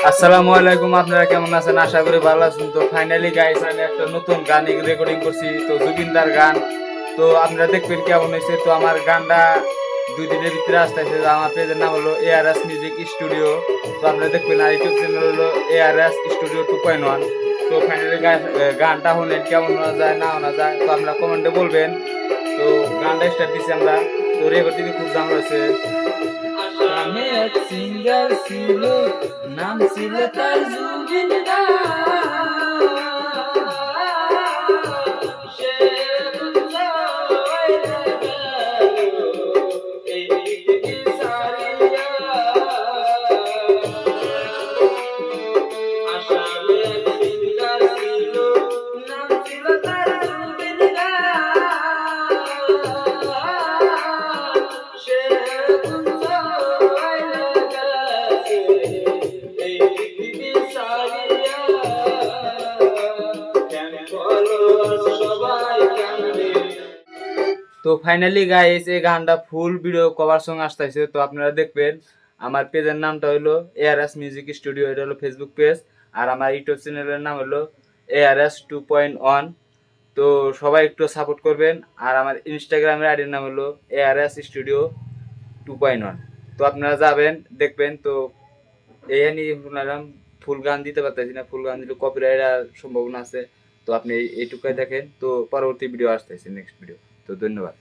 আসসালামু আলাইকুম, আপনারা কেমন আছেন? আশা করি ভালো আছেন। তো ফাইনালি গাইস আমি একটা নতুন গান রেকর্ডিং করছি, তো জুবিনদার গান। তো আপনারা দেখবেন কেমন হয়েছে। তো আমার গানটা 2 দিনের ভিতরে আসতেছে। আমার পেজের নাম হলো ARS মিউজিক স্টুডিও। তো আপনারা দেখবেন, আর ইউটিউব চ্যানেল হলো ARS স্টুডিও 2.1। তো ফাইনালি গানটা শুনেন কেমন শোনা যায় না শোনা যায়, তো আপনারা কমেন্টে বলবেন। তো গানটা স্টার্ট দিচ্ছি আমরা। তো রেকর্ড দিতে খুব দাম রয়েছে। আমি এক সিঙ্গার ছিল, নাম ছিল তার জুবিন তো ফাইনালি গাইস এই গানটা ফুল ভিডিও কভার সং আসতেছে, তো আপনারা দেখবেন। আমার পেজের নামটা হলো ARS মিউজিক স্টুডিও, এটা হলো ফেসবুক পেজ। আর আমার ইউটিউব চ্যানেলের নাম হলো ARS 2.1। তো সবাই একটু সাপোর্ট করবেন। আর আমার ইনস্টাগ্রামের আইডির নাম হলো ARS স্টুডিও 2.1। তো আপনারা যাবেন, দেখবেন। তো এই নিয়ে শুনলাম ফুল গান দিতে পারতেছি না, ফুল গান দিলে কপিরাইট সম্ভাবনা আছে। তো আপনি এইটুকাই দেখেন। তো পরবর্তী ভিডিও আসতেছে, নেক্সট ভিডিও। তো ধন্যবাদ।